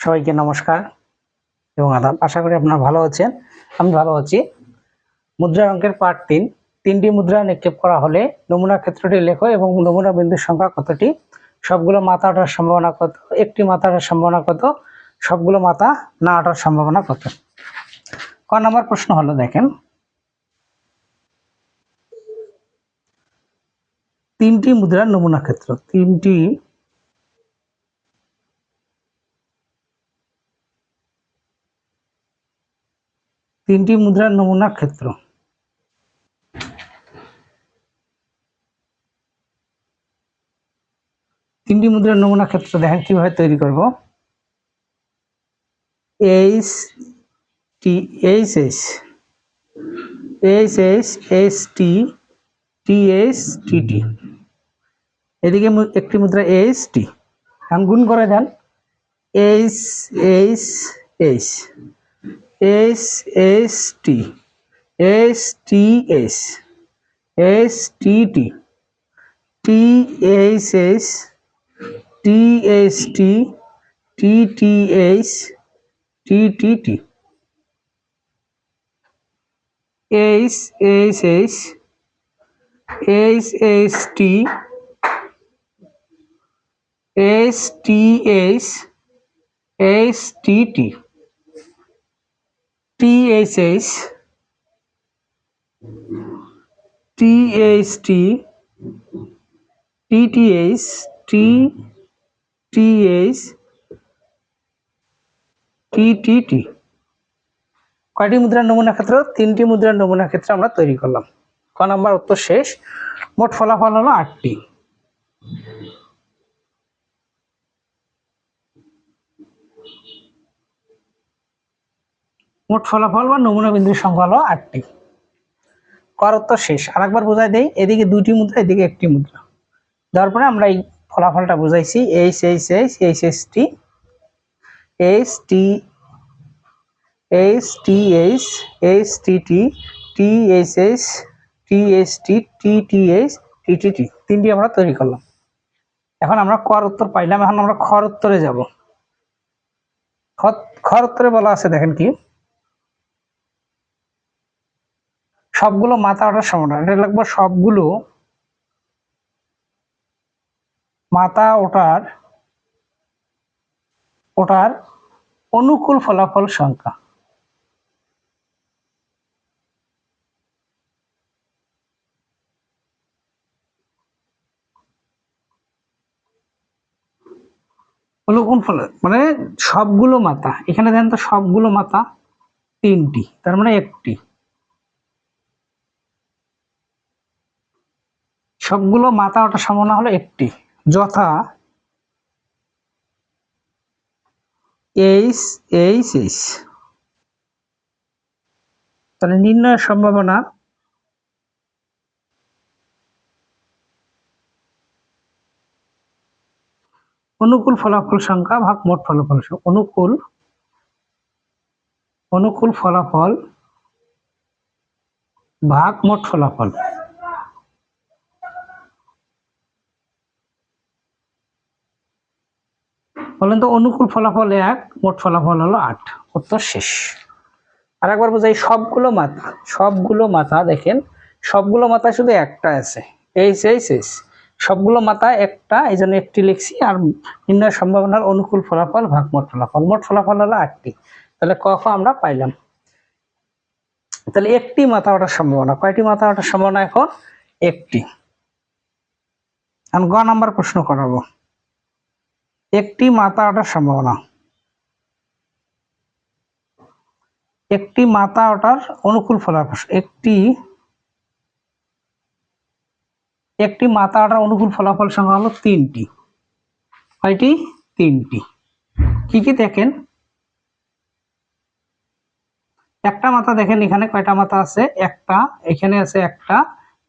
সবাইকে নমস্কার এবং আদাব। আশা করি আপনারা ভালো আছেন। আমি ভালো আছি। মুদ্রা অঙ্কের পার্ট 3। তিনটি মুদ্রা নিক্ষেপ করা হলে নমুনা ক্ষেত্রটি লেখো এবং নমুনা বিন্দুর সংখ্যা কতটি, সবগুলো মাথা ওঠার সম্ভাবনা কত, একটি মাথা ওঠার সম্ভাবনা কত, সবগুলো মাথা না ওঠার সম্ভাবনা কত। ক নম্বর প্রশ্ন হলো, দেখেন, তিনটি মুদ্রার নমুনা ক্ষেত্র। তিনটি মুদ্রার নমুনা ক্ষেত্র। তিনটি মুদ্রার নমুনা ক্ষেত্র দেখেন কিভাবে তৈরি করব। H T H S H S S T T S T T, এদিকে একটি মুদ্রা এইচ টি, এখন গুণ করে দেন। H H H H S T S T S S T T T H S T S T T T H T T T H H H H H T H T H H T T T H H T H T T T H T T H T T টি। কয়টি মুদ্রার নমুনা ক্ষেত্র? তিনটি মুদ্রার নমুনা ক্ষেত্র আমরা তৈরি করলাম। ক নাম্বার উত্তর শেষ। মোট ফলাফল হলো 8টি। মোট ফলাফল বা নমুনা বিন্দুর সংখ্যা হলো 8টি। কর উত্তর শেষ। আরেকবার বোঝাই দেই, এদিকে দুইটি মুদ্রা, এদিকে একটি মুদ্রা। তারপরে আমরা এই ফলাফলটা বুঝাইছি। H H H H S T H T H T H H T T T H H T H T T T H T T T, তিনটি আমরা তৈরি করলাম। এখন আমরা কর উত্তর পাইলাম। এখন আমরা খর উত্তরে যাব। খর উত্তরে বলা আছে, দেখেন কি, সবগুলো মাথা ওঠার সম্ভাবনা। এটা লিখবো সবগুলো মাথা ওঠার অনুকূল ফলাফল সংখ্যা। অনুকূল ফল মানে সবগুলো মাথা, এখানে দেখেন তো সবগুলো মাথা 3টি, তার মানে একটি। সবগুলো মাথা ওঠার সম্ভাবনা হলো একটি, যথা এইচ এইচ এইচ। তাহলে নির্ণয়ের সম্ভাবনা অনুকূল ফলাফল সংখ্যা ভাগ মোট ফলাফল সংখ্যা। অনুকূল ফলাফল ভাগ মোট ফলাফল। বলেন তো, অনুকূল ফলাফল 1, মোট ফলাফল হলো 8। উত্তর শেষ। আর একবার বোঝাই, সবগুলো মাথা দেখেন, সবগুলো মাথা শুধু একটা আছে, এইচ এইচ এইচ। সবগুলো মাথা একটা, এই জন্য একটি লিখছি। আর নির্ণয় সম্ভাবনার অনুকূল ফলাফল ভাগ মোট ফলাফল। মোট ফলাফল হলো 8টি। তাহলে ক আমরা পাইলাম। তাহলে একটি মাথা ওঠার সম্ভাবনা। কয়টি মাথা ওঠার সম্ভাবনা? এখন একটি। আমি গ নাম্বার প্রশ্ন করাবো। একটি মাথা ওঠার সম্ভাবনা। একটি মাথা ওঠার অনুকূল ফলাফল। একটি মাথা ওঠার অনুকূল ফলাফল সংখ্যা হলো 3টি। কয়টি? 3টি। কি কি দেখেন, একটা মাথা দেখেন, এখানে কয়টা মাথা আছে? একটা, এখানে আছে একটা,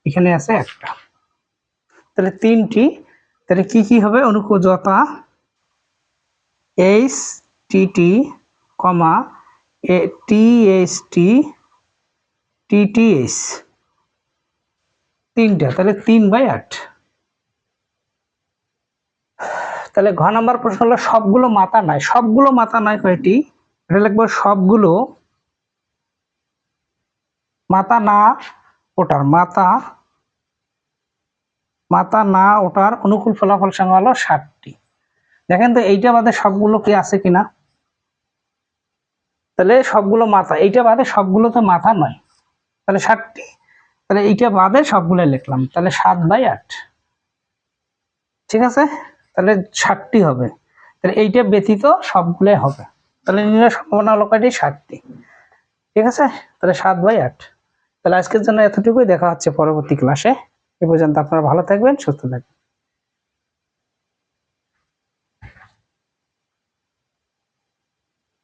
এখানে আছে একটা, তাহলে 3টি। তাহলে কি কি হবে? অনুকূল, যথা H T T, T H T T T H, 3টা। তাহলে 3/8। তাহলে ঘ নাম্বার প্রশ্ন হলো সবগুলো মাথা নাই। সবগুলো মাথা নাই কয়টি? এটা লিখবো সবগুলো মাথা না ওঠার, মাথা না ওঠার অনুকূল ফলাফল সংখ্যা হলো 60টি। দেখেন তো এইটা বাদে সবগুলো কি আছে কিনা। তাহলে সবগুলো মাথা, এইটা বাদে সবগুলো তো মাথা নয়, তাহলে 60টি। তাহলে এইটা বাদে সবগুলো লিখলাম, তাহলে 7/8। ঠিক আছে, তাহলে 60টি হবে। তাহলে এইটা ব্যতীত সবগুলোই হবে। তাহলে নির্ণয় সম্ভাবনা হলো কয়টি? 60টি। ঠিক আছে, তাহলে 7/8। তাহলে আজকের জন্য এতটুকুই। দেখা হচ্ছে পরবর্তী ক্লাসে। এ পর্যন্ত আপনারা ভালো থাকবেন, সুস্থ থাকবেন।